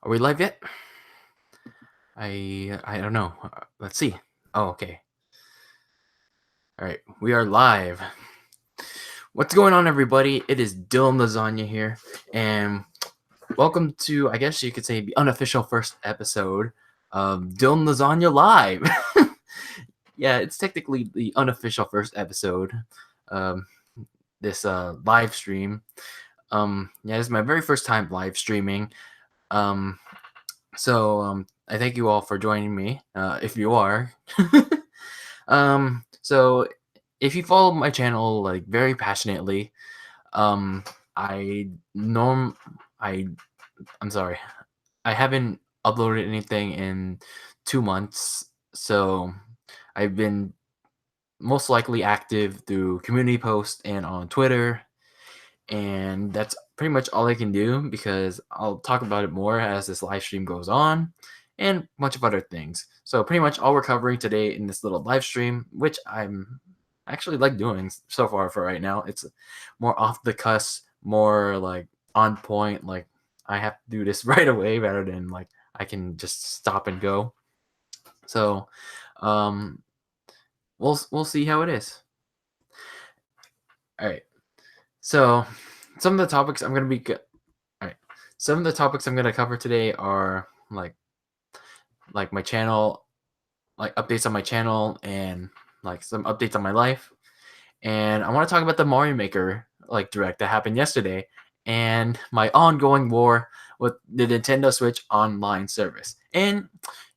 Are we live yet? I don't know. Let's see. Oh, okay. All right, we are live. What's going on, everybody? It is DylanLasagna here, and welcome to, I guess you could say, the unofficial first episode of DylanLasagna Live. Yeah, it's technically the unofficial first episode. Um, this live stream. Yeah, this is my very first time live streaming. Um, so I thank you all for joining me. If you are. So if you follow my channel like very passionately, um, I norm I I'm sorry, I haven't uploaded anything in 2 months, so I've been most likely active through community posts and on Twitter, and that's pretty much all I can do because I'll talk about it more as this live stream goes on and a bunch of other things. So pretty much all we're covering today in this little live stream, which I'm actually like doing so far for right now. It's more off the cusp, more like on point, like I have to do this right away rather than like I can just stop and go. So um we'll see how it is. All right. So some of the topics I'm going to be all right. Some of the topics I'm going to cover today are like my channel, like updates on my channel and like some updates on my life. And I want to talk about the Mario Maker like direct that happened yesterday and my ongoing war with the Nintendo Switch online service. And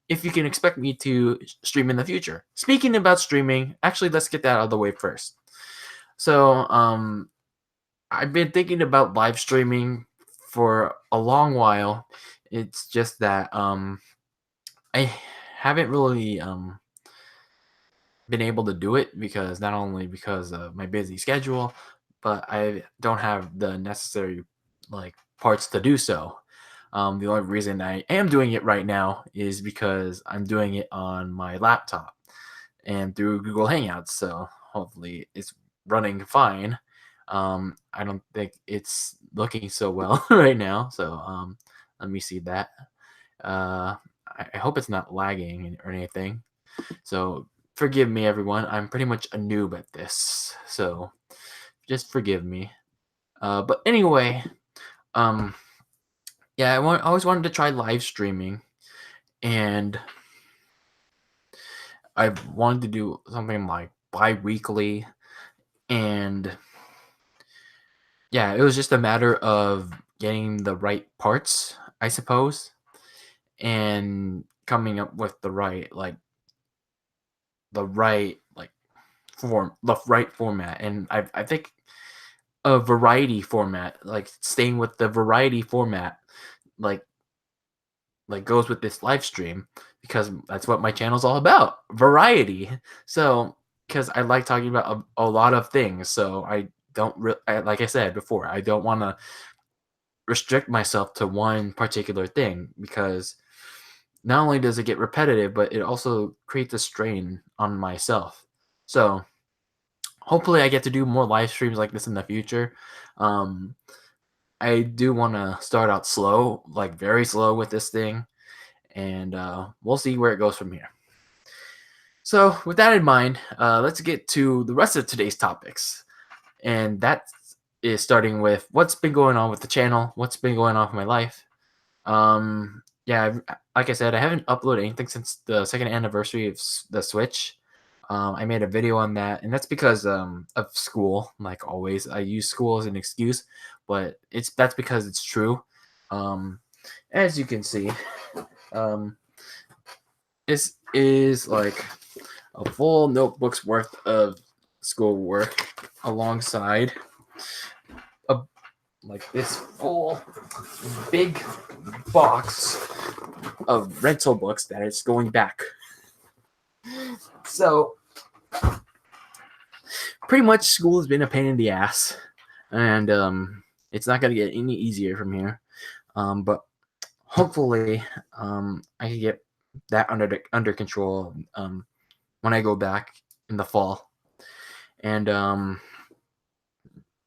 if you can expect me to stream in the future. Speaking about streaming, actually let's get that out of the way first. So, I've been thinking about live streaming for a long while. It's just that I haven't really been able to do it because not only because of my busy schedule, but I don't have the necessary like parts to do so. The only reason I am doing it right now is because I'm doing it on my laptop and through Google Hangouts. So hopefully it's running fine. I don't think it's looking so well right now. So let me see that. I hope it's not lagging or anything. So forgive me, everyone. I'm pretty much a noob at this. So just forgive me. But anyway, um, yeah, I always wanted to try live streaming, and I wanted to do something like bi-weekly, and yeah, it was just a matter of getting the right parts, I suppose, and coming up with the right right format. And I think a variety format, like staying with the variety format, like goes with this live stream because that's what my channel's all about, variety. So because I like talking about a lot of things, so I don't like I said before, I don't want to restrict myself to one particular thing because not only does it get repetitive, but it also creates a strain on myself. So hopefully I get to do more live streams like this in the future. Um, I do want to start out slow, like very slow with this thing, and we'll see where it goes from here. So, with that in mind, let's get to the rest of today's topics. And that is starting with what's been going on with the channel, what's been going on with my life. Yeah, like I said, I haven't uploaded anything since the second anniversary of the Switch. I made a video on that, and that's because of school. Like always, I use school as an excuse, but that's because it's true. Um, as you can see, um, this is like a full notebook's worth of schoolwork alongside a like this full big box of rental books that is going back. So pretty much school has been a pain in the ass, and it's not going to get any easier from here. But hopefully, I can get that under control when I go back in the fall. And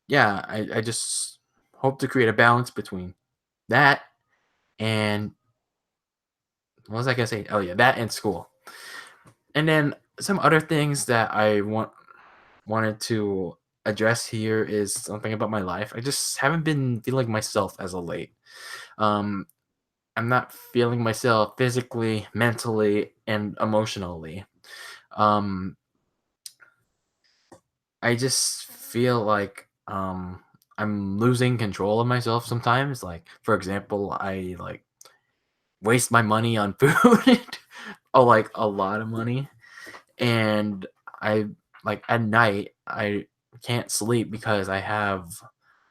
yeah, I just hope to create a balance between that and what was I gonna say? Oh yeah, that and school. And then some other things that I wanted to address here is something about my life. I just haven't been feeling myself as of late. Um, I'm not feeling myself physically, mentally, and emotionally. Um, I just feel like I'm losing control of myself sometimes. Like, for example, I like waste my money on food, oh, like a lot of money, and I like at night I can't sleep because I have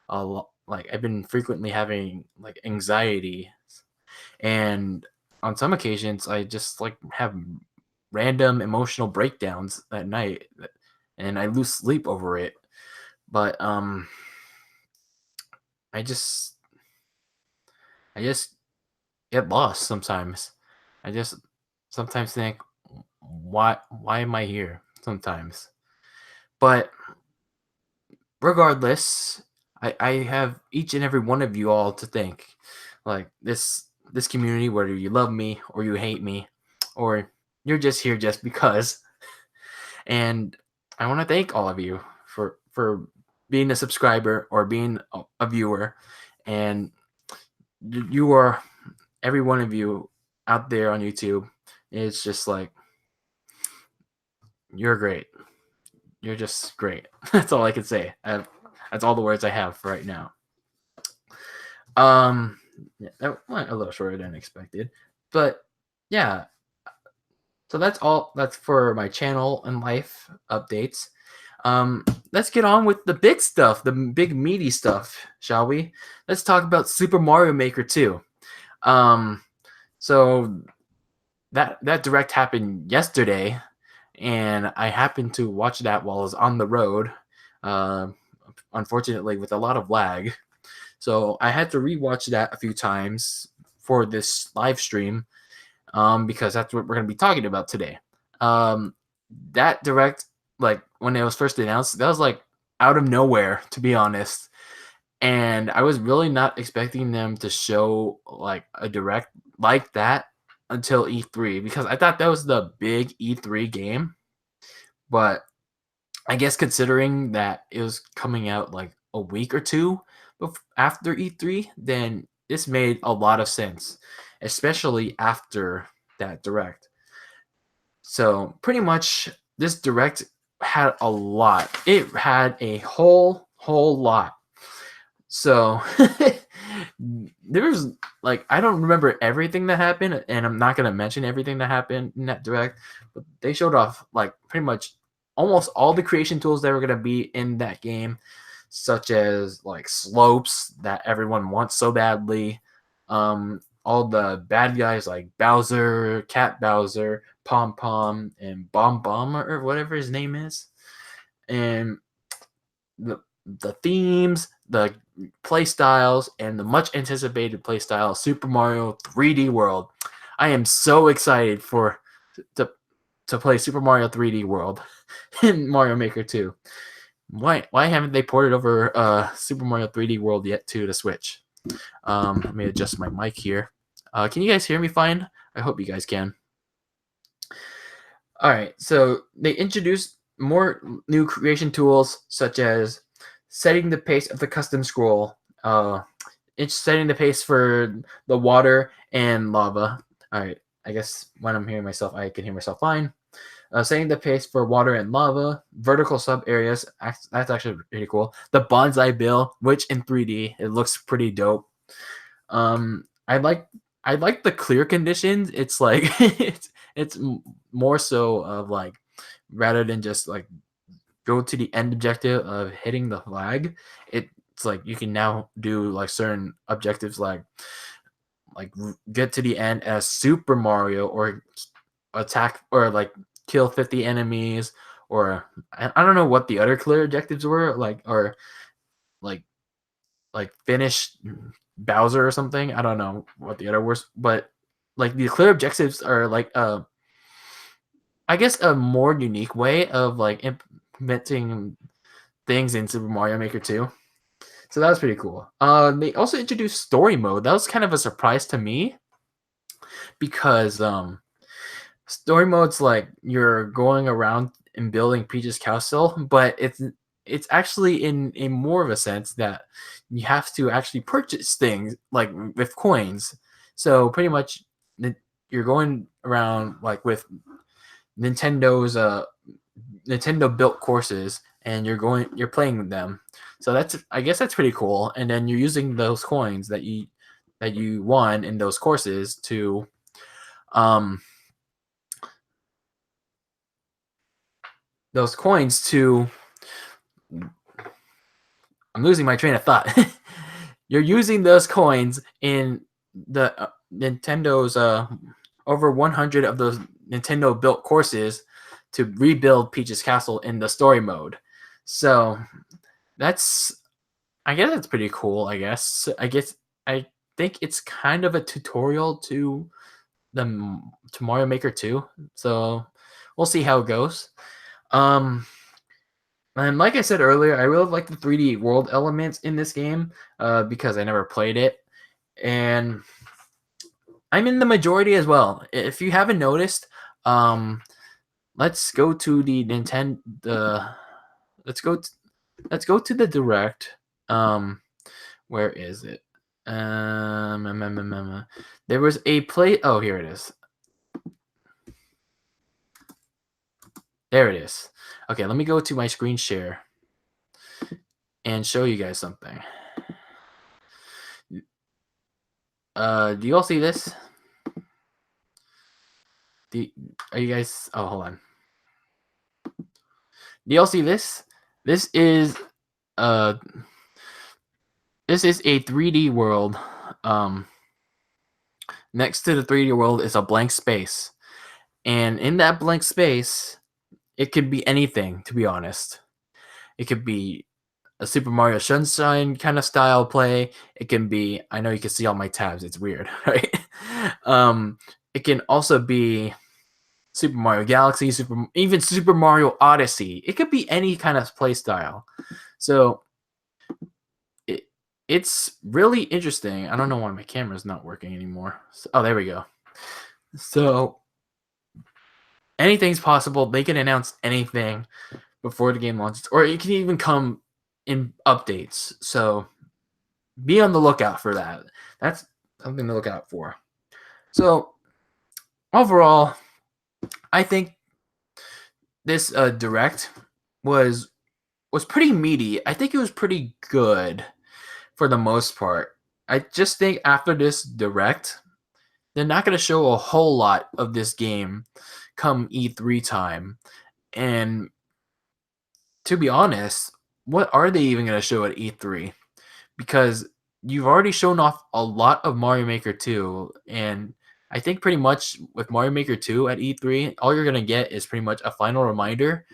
a lot. Like I've been frequently having like anxiety, and on some occasions I just like have random emotional breakdowns at night, and I lose sleep over it. But I just I just get lost sometimes. I just sometimes think, why am I here? Sometimes, but regardless, I have each and every one of you all to thank. Like this community, whether you love me or you hate me, or you're just here just because. And I want to thank all of you for being a subscriber or being a viewer, and you are every one of you out there on YouTube. It's just like you're great. You're just great. That's all I can say. That's all the words I have for right now. Um, yeah, that went a little shorter than expected, but yeah. So that's all. That's for my channel and life updates. Let's get on with the big stuff, the big meaty stuff, shall we? Let's talk about Super Mario Maker 2. Um, so that direct happened yesterday, and I happened to watch that while I was on the road. Uh, Unfortunately, with a lot of lag. So I had to rewatch that a few times for this live stream, because that's what we're going to be talking about today. Um, that direct, like when it was first announced, that was like out of nowhere, to be honest. And I was really not expecting them to show like a direct like that until E3, because I thought that was the big E3 game. But I guess considering that it was coming out like a week or two after E3, then this made a lot of sense, especially after that direct. So pretty much this direct had a lot. It had a whole lot. So there was like I don't remember everything that happened, and I'm not gonna mention everything that happened in that direct, but they showed off like pretty much almost all the creation tools that were gonna be in that game, such as like slopes that everyone wants so badly, all the bad guys like Bowser, Cat Bowser, Pom Pom, and Bomb Bomb or whatever his name is, and the themes, the play styles, and the much anticipated play style Super Mario 3D World. I am so excited to to play Super Mario 3D World in Mario Maker 2. Why haven't they ported over Super Mario 3D World yet to the Switch? Let me adjust my mic here. Can you guys hear me fine? I hope you guys can. All right, so they introduced more new creation tools, such as setting the pace of the custom scroll, it's setting the pace for the water and lava. All right, I guess when I'm hearing myself, I can hear myself fine. Setting the pace for water and lava, vertical sub areas. That's actually pretty cool. The bonsai bill, which in 3D it looks pretty dope. Um, I like I like the clear conditions. It's like it's more so of like rather than just like go to the end objective of hitting the flag. It's like you can now do like certain objectives like get to the end as Super Mario or attack or like kill 50 enemies or I don't know what the other clear objectives were like like finish Bowser or something. I don't know what the other words, but like the clear objectives are like I guess a more unique way of like implementing things in Super Mario Maker 2. So that was pretty cool. They also introduced story mode. That was kind of a surprise to me because story mode's like you're going around and building Peach's castle, but it's actually in more of a sense that you have to actually purchase things like with coins. So pretty much you're going around like with Nintendo's Nintendo built courses and you're playing with them. So that's I guess that's pretty cool. And then you're using those coins that you won in those courses to um those coins to I'm losing my train of thought. You're using those coins in the Nintendo's over 100 of those Nintendo built courses to rebuild Peach's castle in the story mode. So that's I guess that's pretty cool. I think it's kind of a tutorial to to Mario Maker 2. So we'll see how it goes. Um, and like I said earlier, I really like the 3D world elements in this game because I never played it, and I'm in the majority as well. If you haven't noticed, um, let's go to the Nintendo. Let's go. Let's go to the direct. Where is it? There was a play. Oh, here it is. There it is. Okay, let me go to my screen share and show you guys something. Do you all see this? Are you guys? Oh, hold on. Do you all see this? This is uh, this is a 3D world. Next to the 3D world is a blank space, and in that blank space, it could be anything. To be honest, it could be a Super Mario Sunshine kind of style play. It can be. I know you can see all my tabs. It's weird, right? It can also be Super Mario Galaxy, even Super Mario Odyssey. It could be any kind of play style. So it's really interesting. I don't know why my camera's not working anymore. Oh, there we go. So anything's possible. They can announce anything before the game launches, or it can even come in updates. So be on the lookout for that. That's something to look out for. So overall, I think this direct was pretty meaty. I think it was pretty good for the most part. I just think after this direct, they're not going to show a whole lot of this game come E3 time. And to be honest, what are they even going to show at E3? Because you've already shown off a lot of Mario Maker 2, and I think pretty much with Mario Maker 2 at E3, all you're going to get is pretty much a final reminder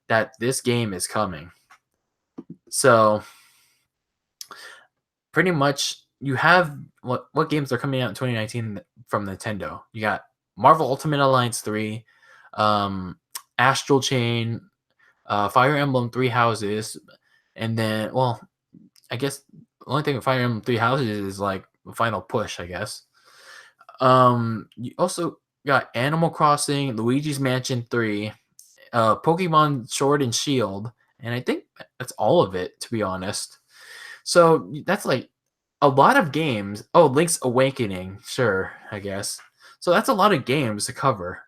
that this game is coming. So pretty much you have what games are coming out in 2019 from Nintendo. You got Marvel Ultimate Alliance 3, Astral Chain, Fire Emblem Three Houses, and then I guess the only thing with Fire Emblem Three Houses is like the final push, I guess. You also got Animal Crossing, Luigi's Mansion 3, Pokemon Sword and Shield, and I think that's all of it, to be honest. So that's like a lot of games. Oh, Link's Awakening, sure, I guess. So that's a lot of games to cover.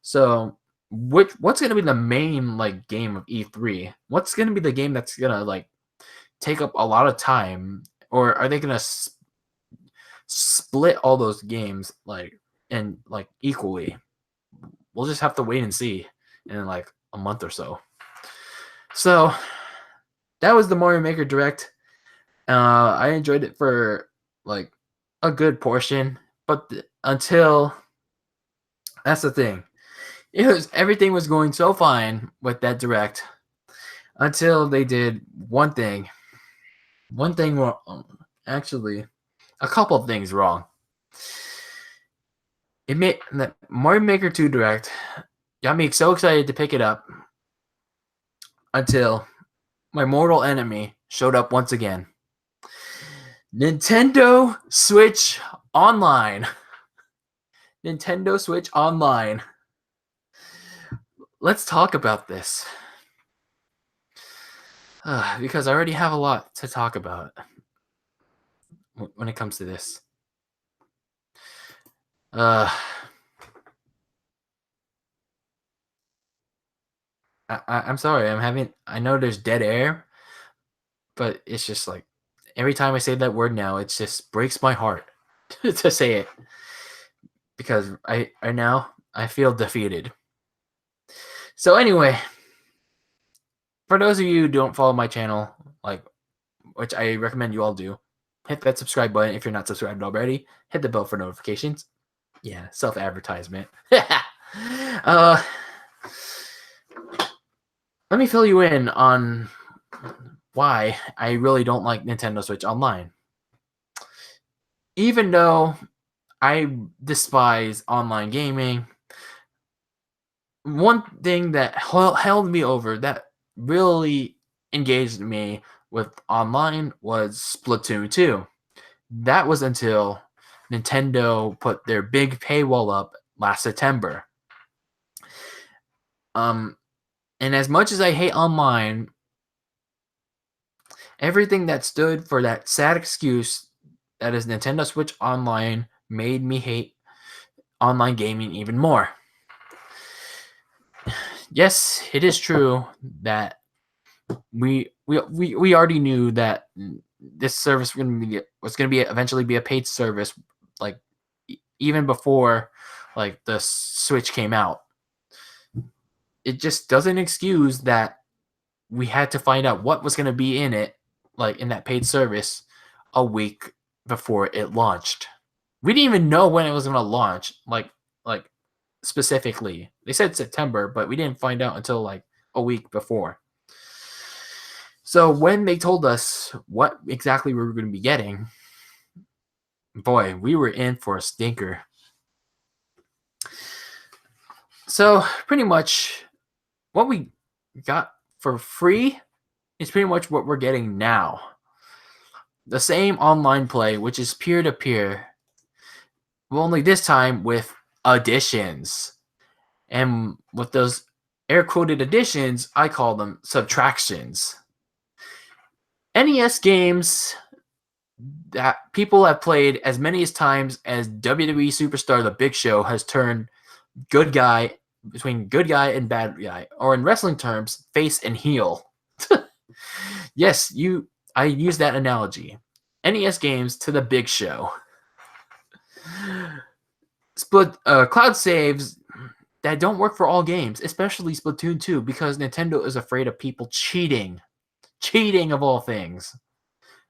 So what's gonna be the main like game of E3? What's gonna be the game that's gonna like take up a lot of time, or are they gonna split all those games like and like equally? We'll just have to wait and see in like a month or so. So that was the Mario Maker Direct. I enjoyed it for like a good portion, but until that's the thing. Everything was going so fine with that direct until they did one thing. One thing wrong. Actually, a couple of things wrong. It made the Mario Maker 2 Direct got me so excited to pick it up until my mortal enemy showed up once again. Nintendo Switch Online. Nintendo Switch Online. Let's talk about this. Because I already have a lot to talk about when it comes to this. Uh, I'm sorry. I know there's dead air, but it's just like every time I say that word now, it just breaks my heart to say it because right now I feel defeated. So anyway, for those of you who don't follow my channel, like which I recommend you all do, hit that subscribe button if you're not subscribed already. Hit the bell for notifications. Yeah, self-advertisement. uh, let me fill you in on why I really don't like Nintendo Switch Online. Even though I despise online gaming, one thing that held me over, that really engaged me with online, was Splatoon 2. That was until Nintendo put their big paywall up last September. And as much as I hate online, everything that stood for that sad excuse that is Nintendo Switch Online made me hate online gaming even more. Yes, it is true that we already knew that this service was going to be eventually be a paid service, like even before like the Switch came out. It just doesn't excuse that we had to find out what was going to be in it, like in that paid service, a week before it launched. We didn't even know when it was going to launch, like specifically. They said September, but we didn't find out until like a week before. So when they told us what exactly we were going to be getting, boy, we were in for a stinker. So pretty much what we got for free is pretty much what we're getting now. The same online play, which is peer-to-peer, only this time with additions. And with those air-quoted additions, I call them subtractions. NES games that people have played as many as times as WWE superstar The Big Show has turned good guy between good guy and bad guy, or in wrestling terms, face and heel. Yes, I use that analogy. NES games to The Big Show. Cloud saves that don't work for all games, especially Splatoon 2, because Nintendo is afraid of people cheating. Cheating of all things.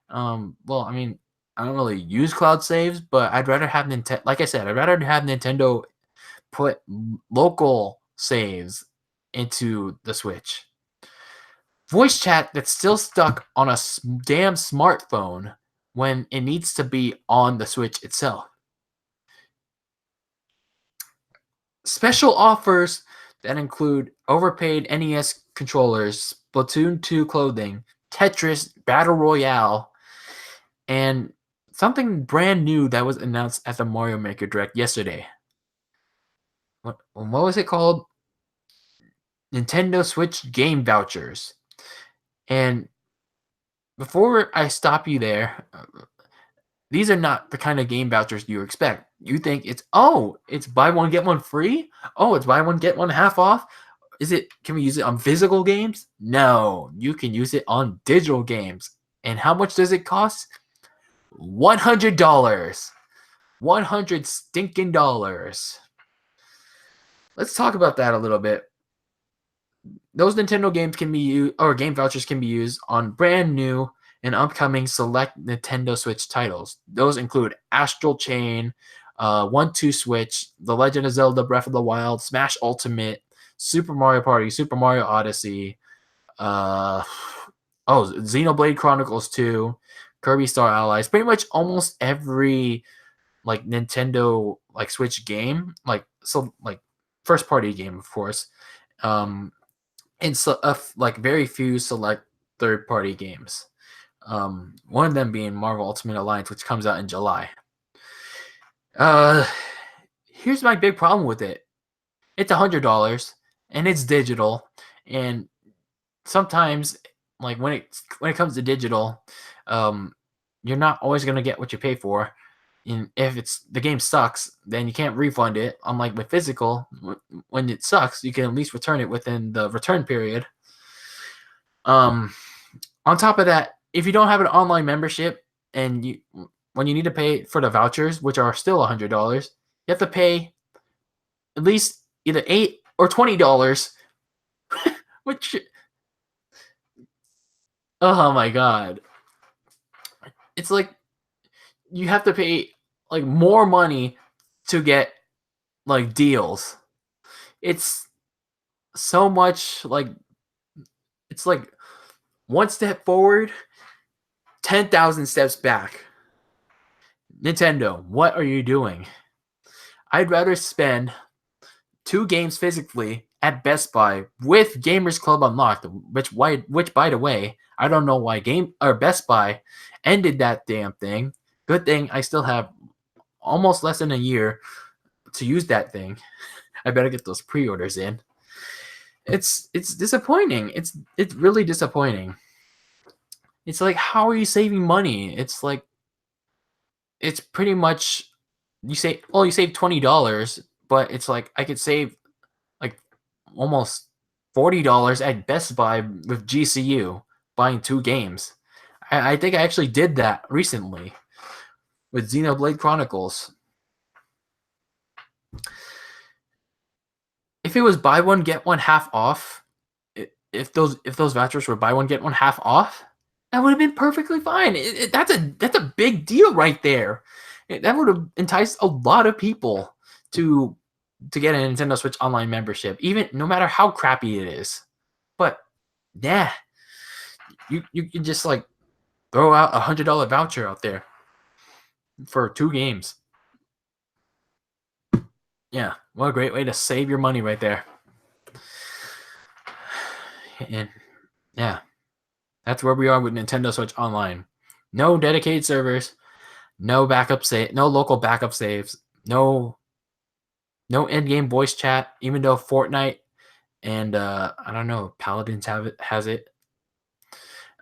Well, I mean, I don't really use cloud saves, but I'd rather have Nintendo. Like I said, I'd rather have Nintendo put local saves into the Switch. Voice chat that's still stuck on a damn smartphone when it needs to be on the Switch itself. Special offers that include overpaid NES controllers, Splatoon 2 clothing, Tetris Battle Royale, and something brand new that was announced at the Mario Maker Direct yesterday. What was it called? Nintendo Switch game vouchers. And before I stop you there, these are not the kind of game vouchers you expect. You think it's buy one get one free? Oh, it's buy one get one half off? Can we use it on physical games? No, you can use it on digital games. And how much does it cost? $100. 100 stinking dollars. Let's talk about that a little bit. Those Nintendo games can be used, or game vouchers can be used on brand new and upcoming select Nintendo Switch titles. Those include Astral Chain, 1-2 Switch, The Legend of Zelda Breath of the Wild, Smash Ultimate, Super Mario Party, Super Mario Odyssey, Xenoblade Chronicles 2, Kirby Star Allies. Pretty much almost every like Nintendo like Switch game, like first party game, of course. And like very few select third party games. One of them being Marvel Ultimate Alliance, which comes out in July. Uh, here's my big problem with it. It's $100 and it's digital, and sometimes like when it comes to digital, um, you're not always gonna get what you pay for. And if it's the game sucks, then you can't refund it. Unlike with physical, when it sucks, you can at least return it within the return period. Um, on top of that, if you don't have an online membership and you when you need to pay for the vouchers, which are still $100, you have to pay at least either $8 or $20, which oh my god, it's like you have to pay like more money to get like deals. It's so much like it's like one step forward, 10,000 steps back. Nintendo, what are you doing? I'd rather spend 2 games physically at Best Buy with Gamers Club unlocked, which by the way, I don't know why Game or Best Buy ended that damn thing. Good thing I still have almost less than a year to use that thing. I better get those pre-orders in. It's disappointing. It's really disappointing. It's like, how are you saving money? It's like it's pretty much you save $20, but it's like I could save like almost $40 at Best Buy with GCU buying 2 games. I think I actually did that recently with Xenoblade Chronicles. If it was buy one get one half off, if those vouchers were buy one get one half off, that would have been perfectly fine. That's a big deal right there. That would have enticed a lot of people to get a Nintendo Switch Online membership, even no matter how crappy it is. But yeah, you can just like throw out $100 voucher out there for 2 games. Yeah, what a great way to save your money right there. And yeah, that's where we are with Nintendo Switch Online. No dedicated servers, no local backup saves, no in-game voice chat. Even though Fortnite and I don't know, Paladins has it.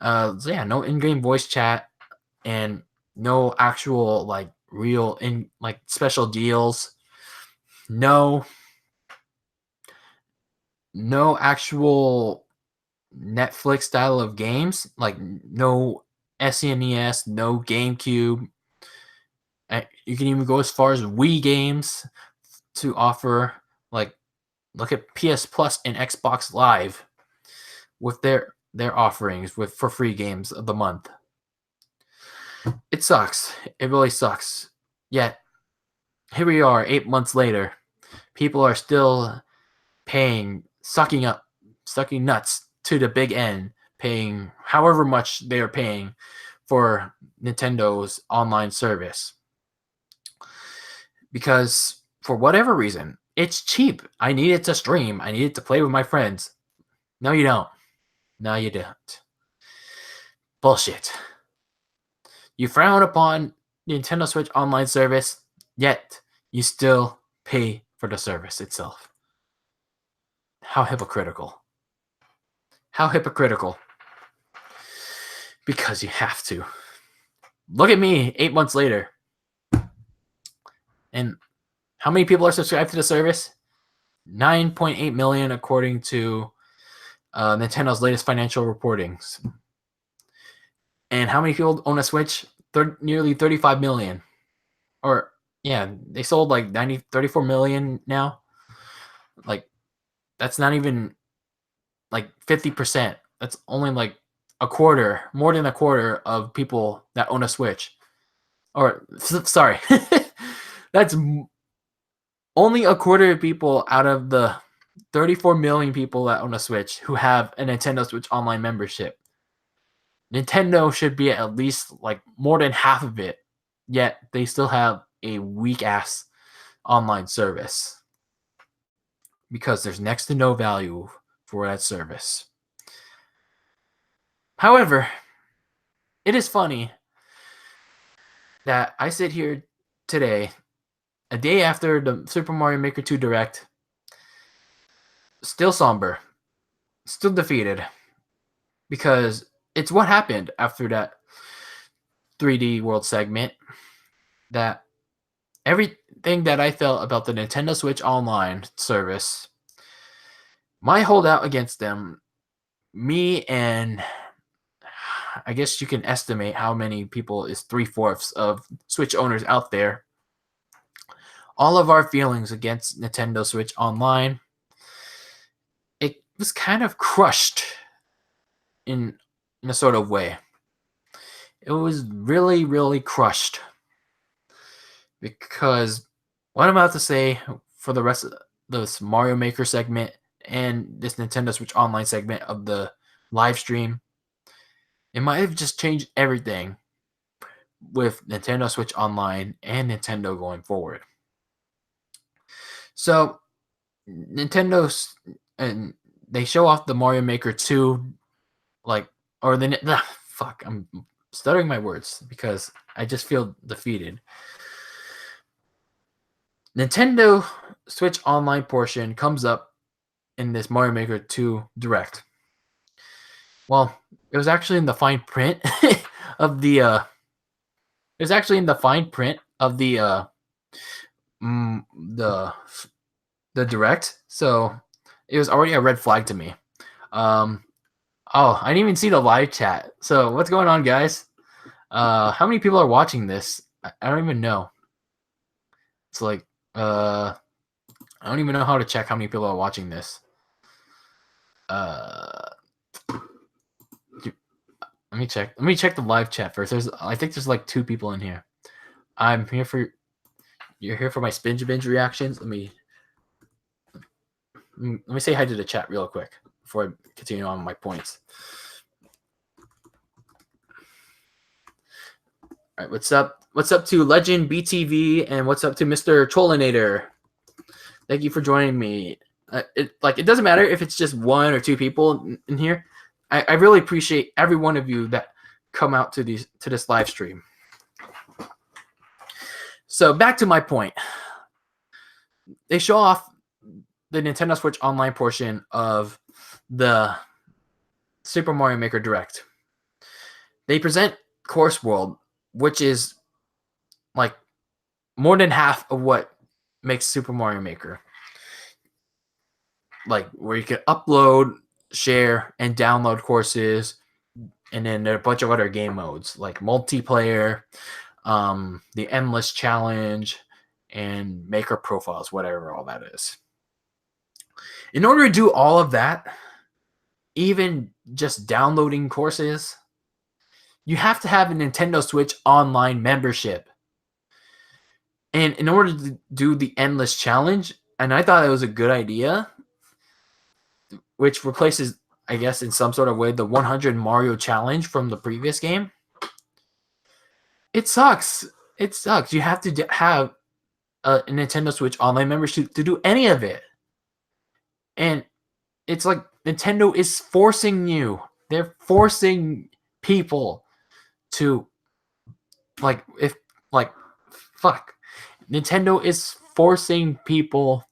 So yeah, no in-game voice chat and no actual like real in like special deals. No no actual Netflix style of games, like no SNES, no GameCube. You can even go as far as Wii games to offer. Like, look at PS Plus and Xbox Live with their offerings with for free games of the month. It sucks. It really sucks. Yet here we are, 8 months later. People are still paying, sucking nuts to the big N, paying however much they are paying for Nintendo's online service. Because for whatever reason, it's cheap. I need it to stream. I need it to play with my friends. No, you don't. No, you don't. Bullshit. You frown upon Nintendo Switch Online service, yet you still pay for the service itself. How hypocritical. How hypocritical. Because you have to. Look at me 8 months later. And how many people are subscribed to the service? 9.8 million, according to Nintendo's latest financial reportings. And how many people own a Switch? Nearly 35 million. Or, yeah, they sold like 34 million now. Like, that's not even like 50%. That's only like a quarter, more than a quarter of people that own a Switch. Or, sorry, that's only a quarter of people out of the 34 million people that own a Switch who have a Nintendo Switch Online membership. Nintendo should be at least like more than half of it, yet they still have a weak ass online service because there's next to no value for that service. However, it is funny that I sit here today a day after the Super Mario Maker 2 Direct, still somber, still defeated, because it's what happened after that 3D World segment that everything that I felt about the Nintendo Switch Online service, my holdout against them, me and I guess you can estimate how many people is 3/4 of Switch owners out there. All of our feelings against Nintendo Switch Online, it was kind of crushed in a sort of way. It was really, really crushed, because what I'm about to say for the rest of this Mario Maker segment and this Nintendo Switch Online segment of the live stream, it might have just changed everything with Nintendo Switch Online and Nintendo going forward. So, Nintendo's, and they show off the Mario Maker 2, I'm stuttering my words because I just feel defeated. Nintendo Switch Online portion comes up in this Mario Maker 2 Direct. Well, it was actually in the fine print of the the Direct, so it was already a red flag to me. Oh, I didn't even see the live chat. So what's going on, guys? How many people are watching this? I don't even know. It's like I don't even know how to check how many people are watching this. Let me check. Let me check the live chat first. I think there's like 2 people in here. You're here for my Spinge Binge reactions. Let me say hi to the chat real quick before I continue on my points. All right, what's up? What's up to Legend BTV, and what's up to Mr. Trollinator? Thank you for joining me. It doesn't matter if it's just 1 or 2 people in here. I really appreciate every one of you that come out to this live stream. So back to my point. They show off the Nintendo Switch Online portion of the Super Mario Maker Direct. They present Course World, which is like more than half of what makes Super Mario Maker. Like where you can upload, share, and download courses, and then there are a bunch of other game modes like multiplayer, the endless challenge, and maker profiles, whatever all that is. In order to do all of that, even just downloading courses, you have to have a Nintendo Switch Online membership. And in order to do the endless challenge, and I thought it was a good idea, which replaces, I guess, in some sort of way, the 100 Mario challenge from the previous game. It sucks. It sucks. You have to have a Nintendo Switch Online membership to do any of it. And it's like Nintendo is forcing you. They're forcing people to Nintendo is forcing people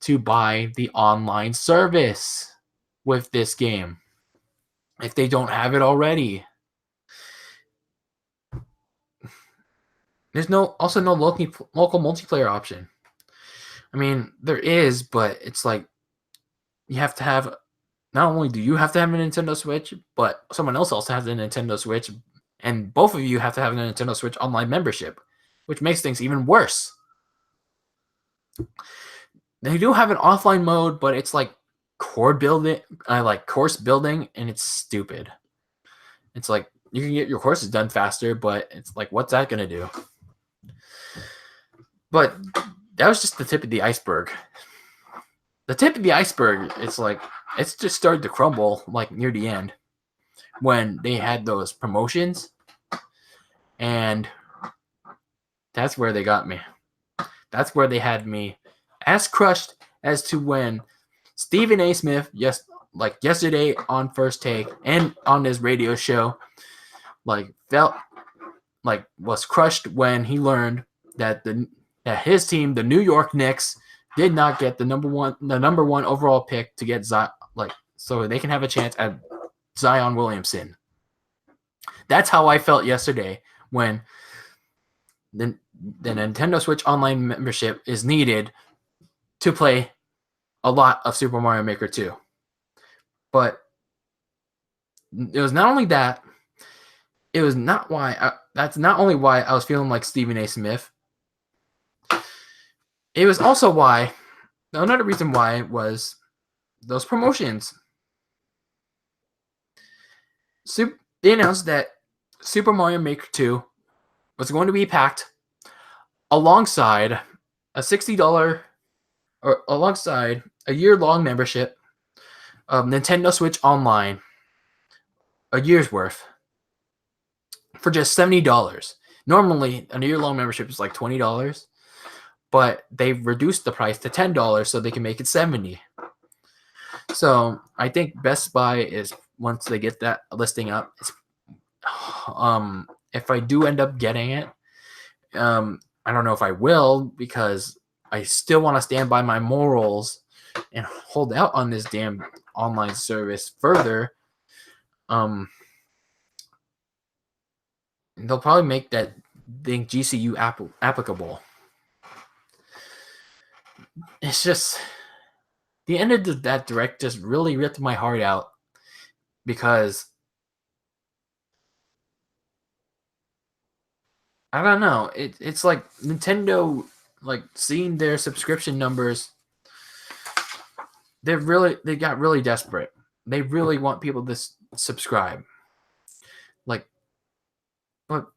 to buy the online service with this game if they don't have it already. There's also no local multiplayer option. I mean, there is, but it's like you have to have, not only do you have to have a Nintendo Switch, but someone else also has a Nintendo Switch, and both of you have to have a Nintendo Switch Online membership, which makes things even worse. They do have an offline mode, but it's like course building, and it's stupid. It's like you can get your courses done faster, but it's like, what's that gonna do? But that was just the tip of the iceberg. The tip of the iceberg, it's just started to crumble like near the end when they had those promotions, and that's where they got me. That's where they had me as crushed as to when Stephen A. Smith, yesterday on First Take and on his radio show, was crushed when he learned that that his team, the New York Knicks, did not get the number one overall pick to get Zion, so they can have a chance at Zion Williamson. That's how I felt yesterday when the Nintendo Switch Online membership is needed to play a lot of Super Mario Maker 2. But it was not only that, it was not why that's not only why I was feeling like Stephen A. Smith. It was also why, another reason why was those promotions. They announced that Super Mario Maker 2 was going to be packed alongside a $60 or alongside a year-long membership of Nintendo Switch Online, a year's worth, for just $70. Normally, a year-long membership is like $20, but they've reduced the price to $10 so they can make it $70. So I think Best Buy is, once they get that listing up, if I do end up getting it, I don't know if I will, because I still want to stand by my morals and hold out on this damn online service further. They'll probably make that thing GCU applicable. It's just, the end of that direct just really ripped my heart out, because I don't know. It's like Nintendo, like, seeing their subscription numbers, they got really desperate. They really want people to subscribe. Like, but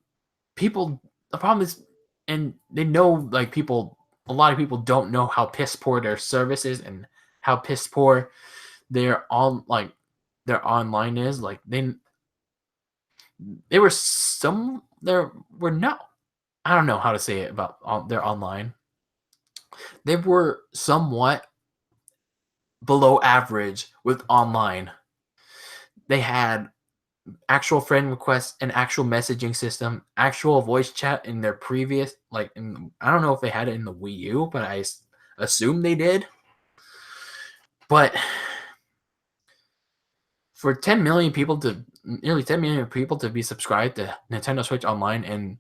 people, the problem is, and they know, like, a lot of people don't know how piss poor their service is and how piss poor their online is. Like, there were no, I don't know how to say it about their online. They were somewhat below average with online. They had actual friend requests, an actual messaging system, actual voice chat in their previous, I don't know if they had it in the Wii U, but I assume they did. But for nearly 10 million people to be subscribed to Nintendo Switch Online, and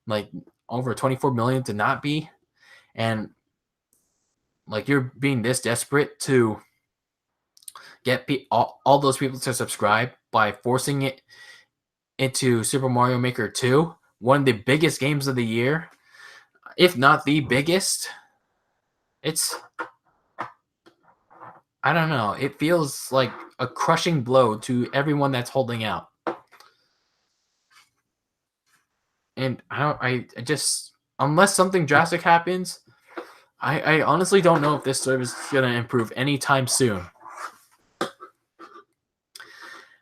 like over 24 million to not be, and like you're being this desperate to get all those people to subscribe by forcing it into Super Mario Maker 2, one of the biggest games of the year, if not the biggest. I don't know. It feels like a crushing blow to everyone that's holding out. And I just, unless something drastic happens, I honestly don't know if this service is going to improve anytime soon.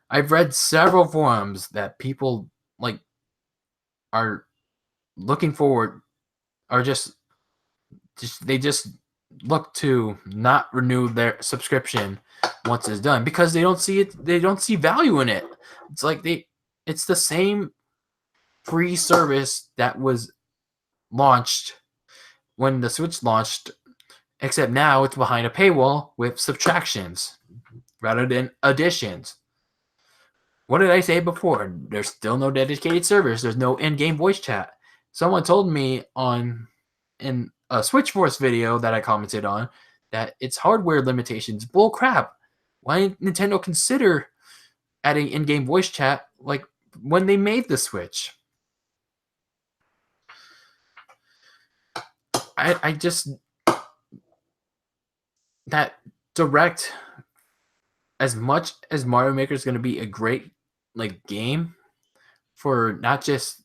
I've read several forums that people are looking forward, are just they just look to not renew their subscription once it's done, because they don't see value in it. It's like it's the same free service that was launched when the Switch launched, except now it's behind a paywall with subtractions rather than additions. What did I say before? There's still no dedicated servers. There's no in-game voice chat. Someone told me in a Switch Force video that I commented on that it's hardware limitations. Bull crap. Why didn't Nintendo consider adding in-game voice chat like when they made the Switch? I just, that direct, as much as Mario Maker is going to be a great game for not just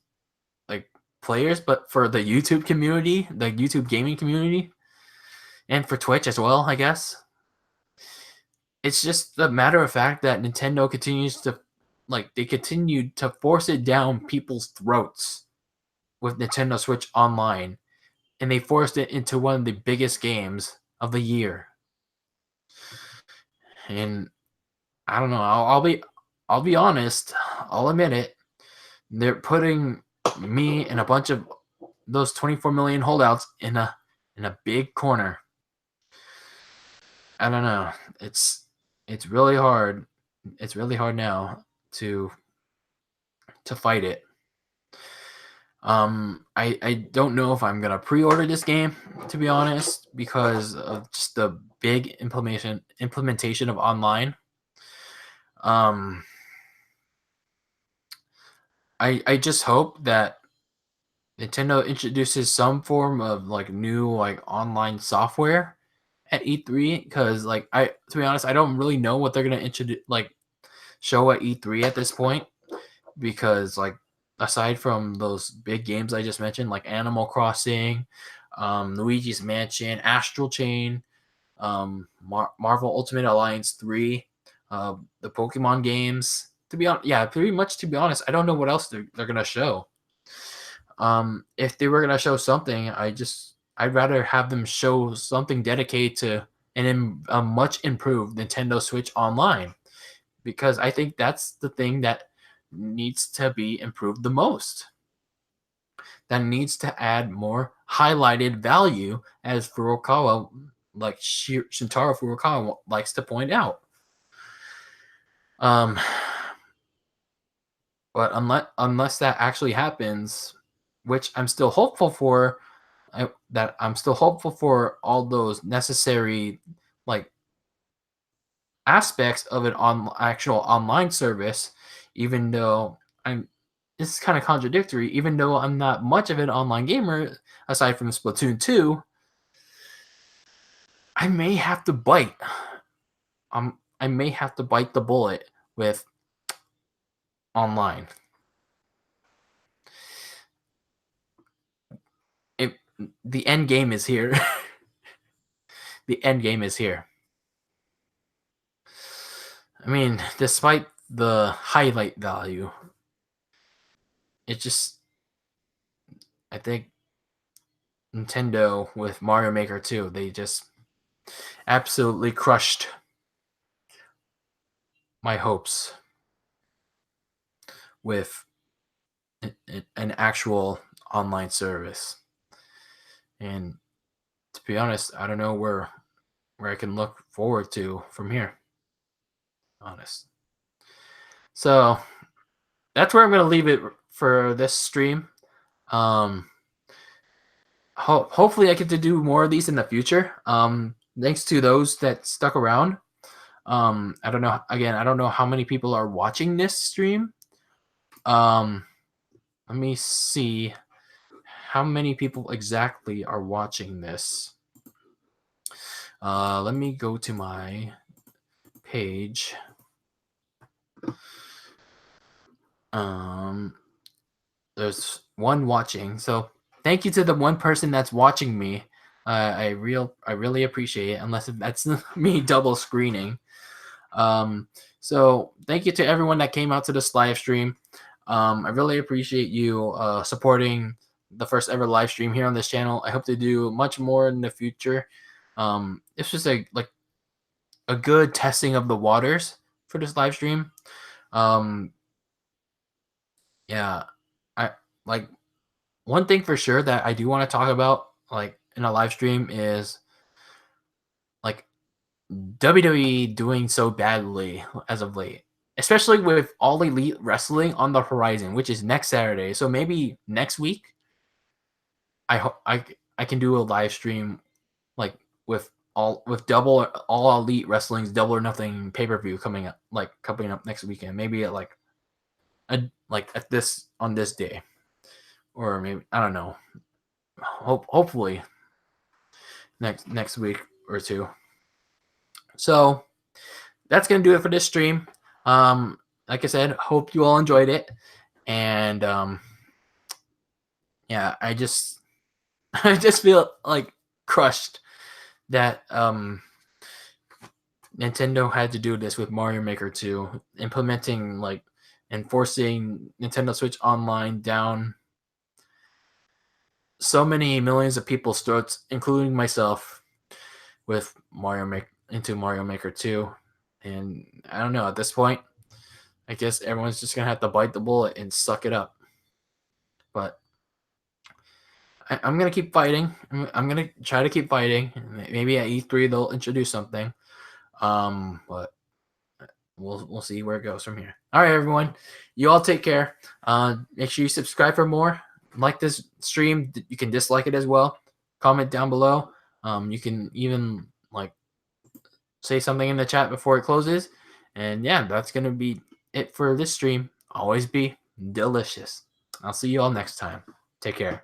players, but for the YouTube community, the YouTube gaming community, and for Twitch as well, I guess. It's just the matter of fact that Nintendo continues to they continued to force it down people's throats with Nintendo Switch Online, and they forced it into one of the biggest games of the year. And I don't know. I'll be honest. I'll admit it. They're putting me and a bunch of those 24 million holdouts in a big corner. I don't know. It's really hard. It's really hard now to fight it. I don't know if I'm gonna pre-order this game, to be honest, because of just the big implementation of online. Um, I just hope that Nintendo introduces some form of like new like online software at E3, because like I to be honest, I don't really know what they're gonna introduce like show at E3 at this point, because like aside from those big games I just mentioned, like Animal Crossing, Luigi's Mansion, Astral Chain, Marvel Ultimate Alliance 3, the Pokemon games. To be honest, yeah, pretty much to be honest, I don't know what else they're gonna show. If they were gonna show something, I'd rather have them show something dedicated to a much improved Nintendo Switch Online, because I think that's the thing that needs to be improved the most. That needs to add more highlighted value, as Furukawa, like Shintaro Furukawa, likes to point out. Um, but unless that actually happens, which I'm still hopeful for, I'm still hopeful for all those necessary like aspects of an actual online service, even though I'm this is kind of contradictory, even though I'm not much of an online gamer aside from Splatoon 2, I may have to bite. I may have to bite the bullet with online. It, the end game is here. The end game is here. I mean, despite the highlight value, it just I think Nintendo with Mario Maker 2, they just absolutely crushed my hopes with an actual online service. And to be honest, I don't know where I can look forward to from here. Honest. So that's where I'm gonna leave it for this stream. Um, hopefully I get to do more of these in the future. Thanks to those that stuck around. I don't know. Again, I don't know how many people are watching this stream. Um, let me see how many people exactly are watching this. Let me go to my page. Um, there's one watching, so thank you to the one person that's watching me. I really appreciate it. Unless that's me double screening. So thank you to everyone that came out to this live stream. I really appreciate you supporting the first ever live stream here on this channel. I hope to do much more in the future. It's just a good testing of the waters for this live stream. Um, yeah, I like one thing for sure that I do want to talk about, like in a live stream, is like WWE doing so badly as of late, especially with All Elite Wrestling on the horizon, which is next Saturday. So maybe next week, I hope I can do a live stream like with double All Elite Wrestling's Double or Nothing pay per view coming up next weekend. Maybe at like at this on this day, or maybe I don't know. Hopefully next week or two. So that's gonna do it for this stream. Like I said, hope you all enjoyed it, and yeah, I just I just feel like crushed that Nintendo had to do this with Mario Maker 2, implementing like enforcing Nintendo Switch Online down so many millions of people's throats, including myself, with Mario Maker 2. And I don't know, at this point, I guess everyone's just gonna have to bite the bullet and suck it up. But I'm gonna keep fighting. I'm gonna try to keep fighting. Maybe at E3 they'll introduce something. But we'll see where it goes from here. All right, everyone. You all take care. Make sure you subscribe for more. Like this stream. You can dislike it as well. Comment down below. You can even like say something in the chat before it closes. And yeah, that's gonna be it for this stream. Always be delicious. I'll see you all next time. Take care.